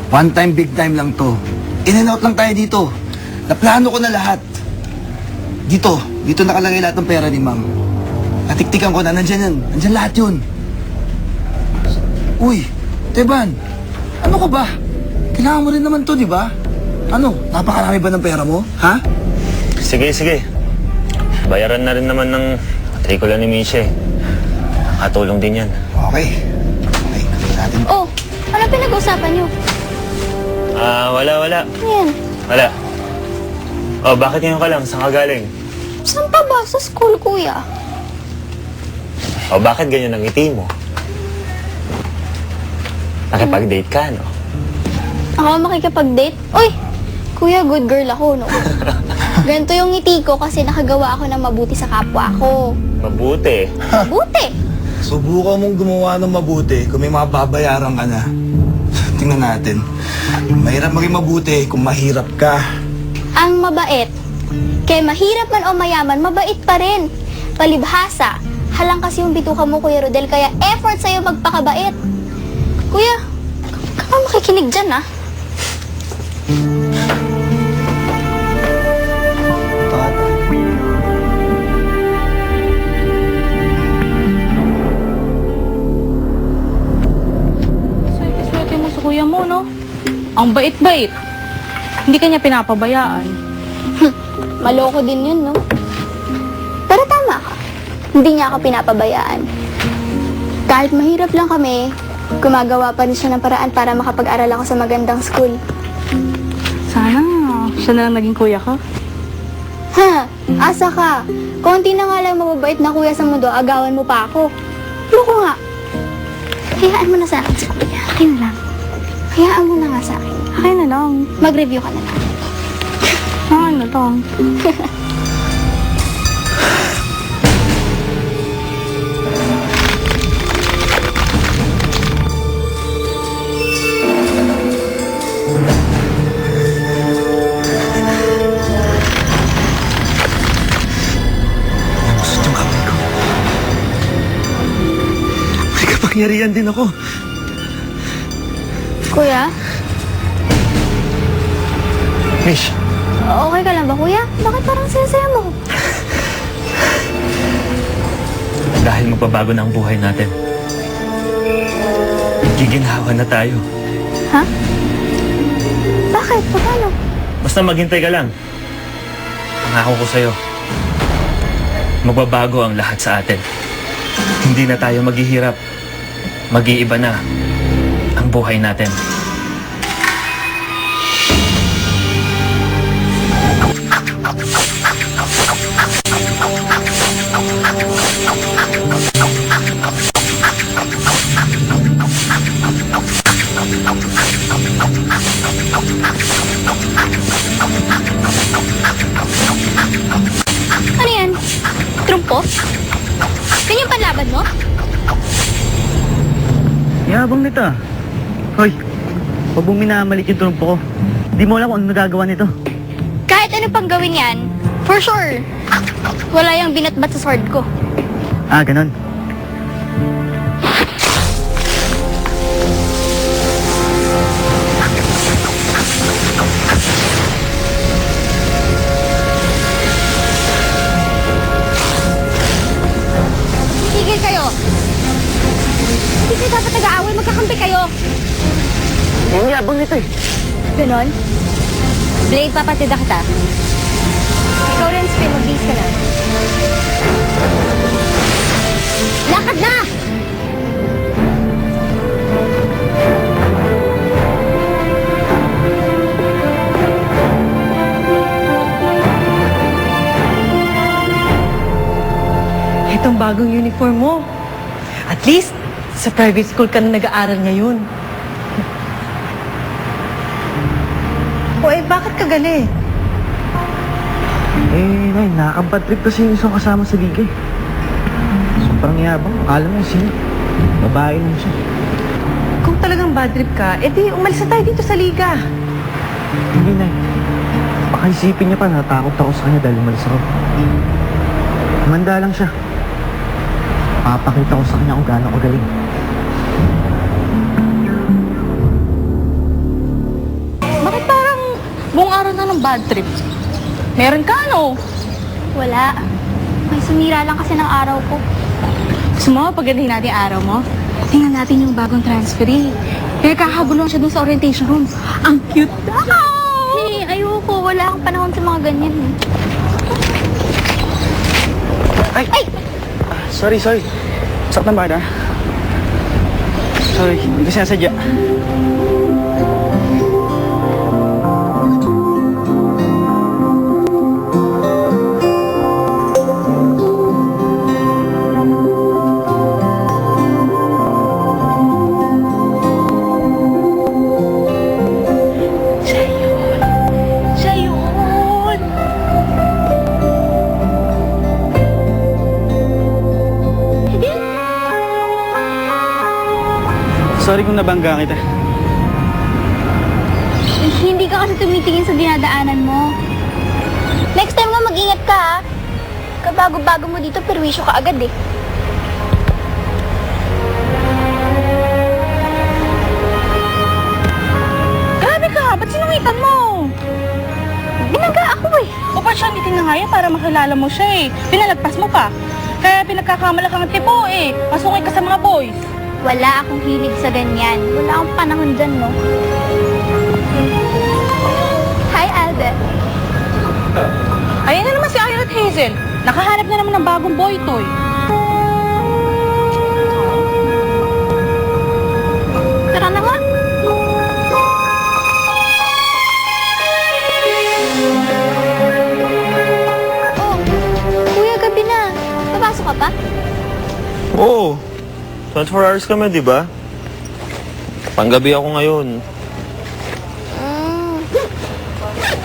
One time, big time lang to. In and out lang tayo dito. Naplano ko na lahat. Dito nakalagay lahat ng pera ni ma'am. Natiktikan ko na, nandyan yan. Nandyan lahat yun. Uy, Teban, ano ka ba? Kailangan mo rin naman to, di ba? Ano, napakarami ba ng pera mo? Ha? Sige. Bayaran na rin naman ng matrikula ni Misha. Nakatulong din yan. Okay, gawin natin. Oh, ano pinag-uusapan niyo? Wala. Yan. Wala. Oh, bakit ngayon ka lang? Saan ka galing? Saan pa ba? Sa school, kuya. Oh, bakit ganyan ang ngiti mo? Nakipag-date ka, no? Ako makikipag-date? Uy, kuya, good girl ako, no? Ganito yung ngiti ko kasi nakagawa ako ng mabuti sa kapwa ko. Mabuti. Mabuti! Subukan mong gumawa ng mabuti kung may mga babayaran ka na. Tingnan natin. Mahirap maging mabuti kung mahirap ka. Ang mabait, kaya mahirap man o mayaman, mabait pa rin. Palibhasa, halang kasi yung bituka mo, Kuya Rodel, kaya effort sa'yo magpakabait. Kuya, ka makikinig dyan, ah. Swerte mo sa kuya mo, no? Ang bait-bait. Hindi ka niya pinapabayaan. Maloko din yun, no? Pero tama ka. Hindi niya ako pinapabayaan. Kahit mahirap lang kami, gumagawa pa rin siya ng paraan para makapag-aral ako sa magandang school. Sana siya na lang naging kuya ko. Ha? Asa ka? Konti na nga lang mababait na kuya sa mundo, agawan mo pa ako. Loko nga. Hayaan mo na sa akin si kuya. Akin na lang. Hayaan mo na nga sa akin. Akin na lang. Mag-review ka na lang. Akin na lang. Gusto niyong kamay ko. May kapangyarihan din ako. Kuya? Mish, Okay ka lang ba, kuya? Bakit parang saya-saya mo? dahil magbabago na ang buhay natin. Giginhawa na tayo. Ha? Bakit? Paano? Basta maghintay ka lang. Pangako ko sa'yo. Magbabago ang lahat sa atin. Hindi na tayo maghihirap. Mag-iiba na ang buhay natin. Ano yan? Trumpo? Yan yung panlaban mo? Yabang nito ah. Hoy, huwag mong minamalit yung trumpo ko. Di mo alam kung ano nagagawa nito. Kahit ano pang gawin yan, for sure, wala yung binatbat sa sword ko. Ah, ganon. Tigil kayo! Hindi kayo dapat nag-aaway, magkakampi kayo! Ang yabang nito eh. Ganon? Blade, papatid kita. Ikaw rin, Spin, mag-base ka na. Lakad na! Itong bagong uniform mo. At least, sa private school ka na nag-aaral ngayon. O eh, bakit ka galit? Eh, Nay, nakakabad trip kasi yung isang kasama sa liga eh. Sobrang yabang. Akala mo sino? Babae lang siya. Kung talagang bad trip ka, edi umalis na tayo dito sa liga. Hindi, Nay. Baka isipin niya pa natakot ako sa kanya dahil umalis ako. Manda lang siya. Papakita ko sa kanya kung gaano ko galing. bad trip. Meron ka, ano? Wala. May sumira lang kasi ng araw ko. Gusto mo, pagandahin natin yung araw mo? Tingnan natin yung bagong transferee. Kaya kakagulo siya dun sa orientation room. Ang cute daw! Hey, ayoko. Wala akong panahon sa mga ganyan. Ay! Sorry. Saktan ba na? Sorry, hindi ko sinasadya. Siya yun! Sorry kung nabangga kita. Hindi ka kasi tumitingin sa dinadaanan mo. Next time nga mag-ingat ka, ha? Kabago-bago mo dito, perwisyo ka agad, eh. Grabe ka! Ba't sinungitan mo? Binaga ako, eh. O ba't siya hindi tinangaya para makilala mo siya eh? Pinalagpas mo pa. Kaya pinagkakamala kang tipo eh. Masungay ka sa mga boys. Wala akong hilig sa ganyan. Wala akong panahon dyan, no? Hi, Albert. Ayan na naman si Ayan at Hazel. Nakahanap na naman ng bagong boy toy. Tara na nga. Oh, kuya, gabi na. Papasok ka pa? Oo. 24 hours kami, di ba? Panggabi ako ngayon.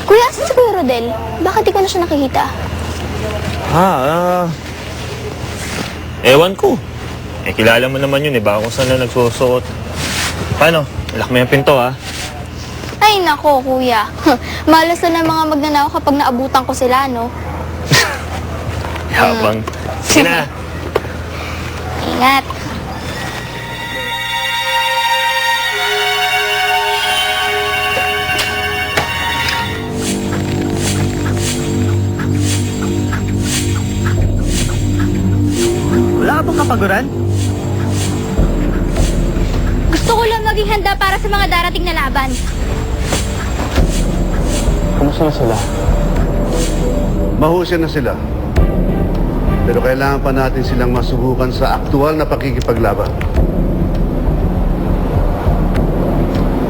Kuya, asan si Kuya Rodel? Bakit di ko na siya nakikita? Ewan ko. Kilala mo naman yun, baka kung saan na nagsusuot. Paano? Lock mo yung pinto, ha? Ay, nako, kuya. Malas na ng mga magnanakaw kapag naabutan ko sila, no? Yabang. Sige na. Ingat. Wala ka bang kapaguran? Gusto ko lang maging handa para sa mga darating na laban. Kumusta na sila? Mahusay na sila. Pero kailangan pa natin silang masubukan sa aktual na pakikipaglaban.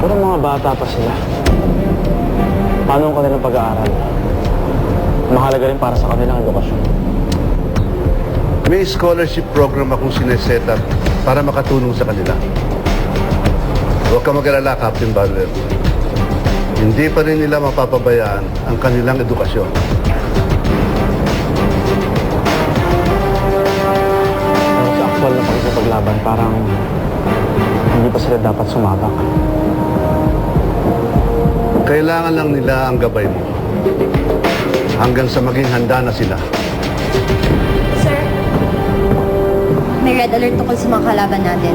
Pero mga bata pa sila. Paano ang kanilang pag-aaral? Mahalaga rin para sa kanilang edukasyon. May scholarship program akong sineset up para makatulong sa kanila. Huwag ka mag-alala, Captain Butler. Hindi pa rin nila mapapabayaan ang kanilang edukasyon. Pero sa aktual na pakikipaglaban, parang hindi pa sila dapat sumabak. Kailangan lang nila ang gabay mo. Hanggang sa maging handa na sila. Sir, may red alert tungkol sa mga kalaban natin.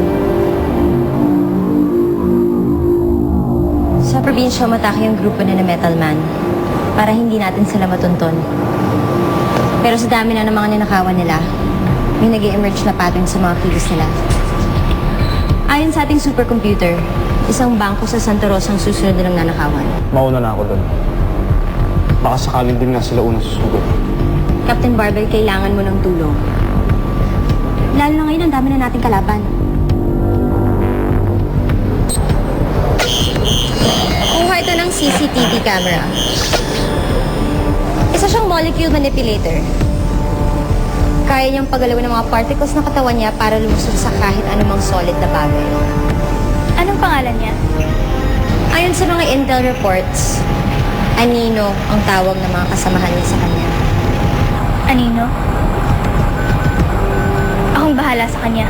Sa probinsya, umatake yung grupo na Metal Man para hindi natin sila matunton. Pero sa dami na ng mga ninakawan nila, may nag-emerge na pattern sa mga kilos nila. Ayon sa ating supercomputer, isang bangko sa Santa Rosa ang susunod nilang nanakawan. Mauna na ako doon. Baka sakaling din nga sila unang susugot. Captain Barbell, kailangan mo ng tulong. Lalo na ngayon, ang dami na nating kalaban. Kuha ito ng CCTV camera. Isa siyang molecule manipulator. Kaya niyang paggalawin ng mga particles ng katawan niya para lumusot sa kahit anumang solid na bagay. Anong pangalan niya? Ayon sa mga intel reports, Anino ang tawag ng mga kasamahan niya sa kanya. Anino? Akong bahala sa kanya.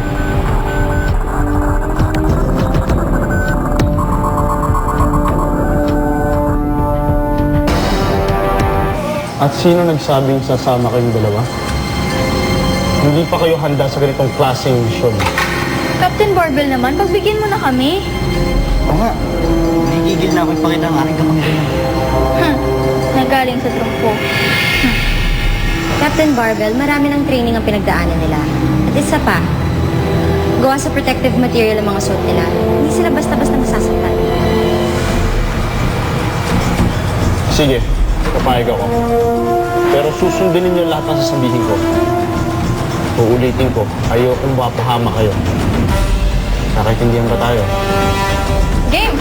At sino nagsabing sasama kayong dalawa? Hindi pa kayo handa sa ganitong klaseng misyon. Captain Barbell naman, pagbigyan mo na kami. Oo nga. Nagigil na ako ipakita ang aking kamangginan. galing sa trungko. Captain Barbell, marami ng training ang pinagdaanan nila. At isa pa, gawa sa protective material ang mga suit nila. Hindi sila basta-basta masasaktan. Sige, papayag ako. Pero susundin ninyo lahat ng sasabihin ko. Uulitin ko, ayokong mapahama kayo. Nakaintindihan ba tayo? Game!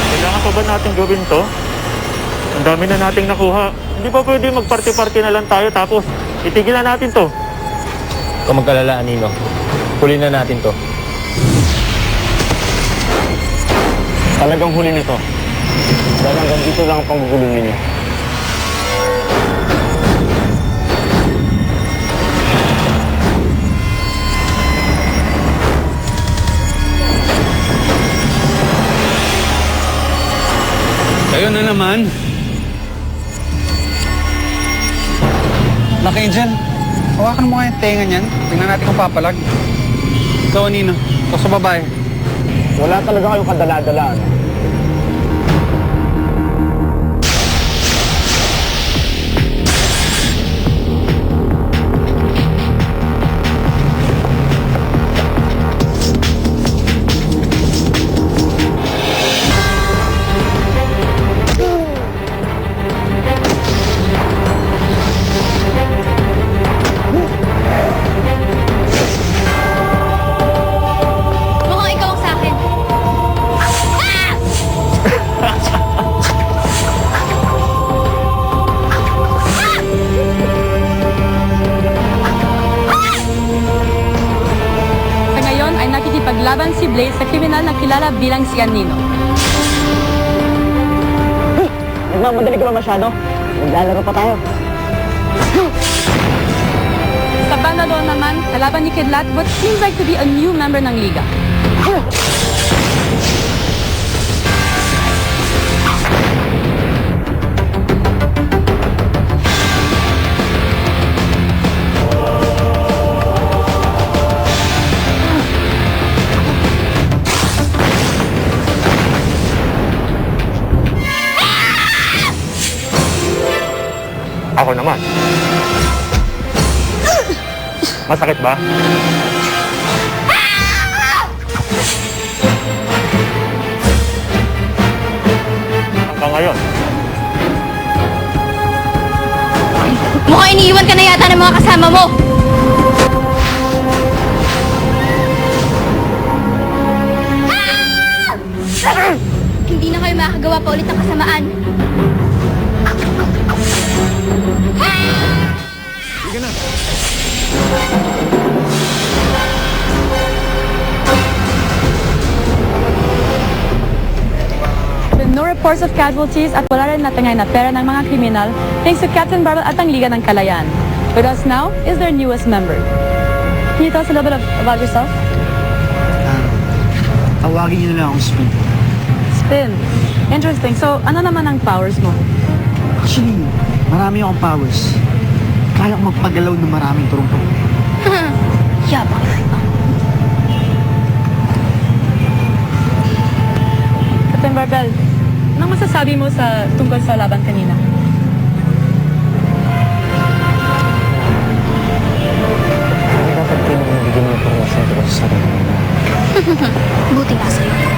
Kailangan pa ba natin gawin to? Ang dami na nating nakuha. Hindi pa pwede magparty-party na lang tayo tapos itigil na natin to. Kung magkalala, Nino, huli na natin to. Talagang huli nito. Dahil hanggang dito lang ang panggugulong ninyo. Kayo na naman. Naka-Angel, hawakan mo nga yung tenga niyan. Tingnan natin kung papalag. Ikaw, Nino. Ikaw sa babae. Wala talaga kayong kadala-dala, ano? Mukhang ikaw ang sa akin. Sa ngayon ay nakikipaglaban si Blaze sa kriminal na kilala bilang si Nino. Nagmamadali ka ba masyado? Maglalaro pa tayo. Sa banda doon naman, kalaban ni Kidlat what seems like to be a new member ng liga. Ako naman. Masakit ba? Hanggang ngayon. Mukhang iniiwan ka na yata ng mga kasama mo. Hindi na kayo makakagawa pa ulit ng kasamaan. With no reports of casualties at wala rin natangay na pera ng mga kriminal thanks to Captain Barbell at ang Liga ng Kalayaan. With us now is their newest member. Can you tell us a little bit about yourself? Tawagin niyo na lang akong Spin. Spin. Interesting. So, ano naman ang powers mo? Actually, marami akong powers. Kaya ko magpagalaw ng maraming turong-turong. Yabang. Captain Barbell, anong masasabi mo sa tungkol sa laban kanina? Dapat kayo nang bigyan ng informasyon ko sa sarili nila. Buti nga sa'yo.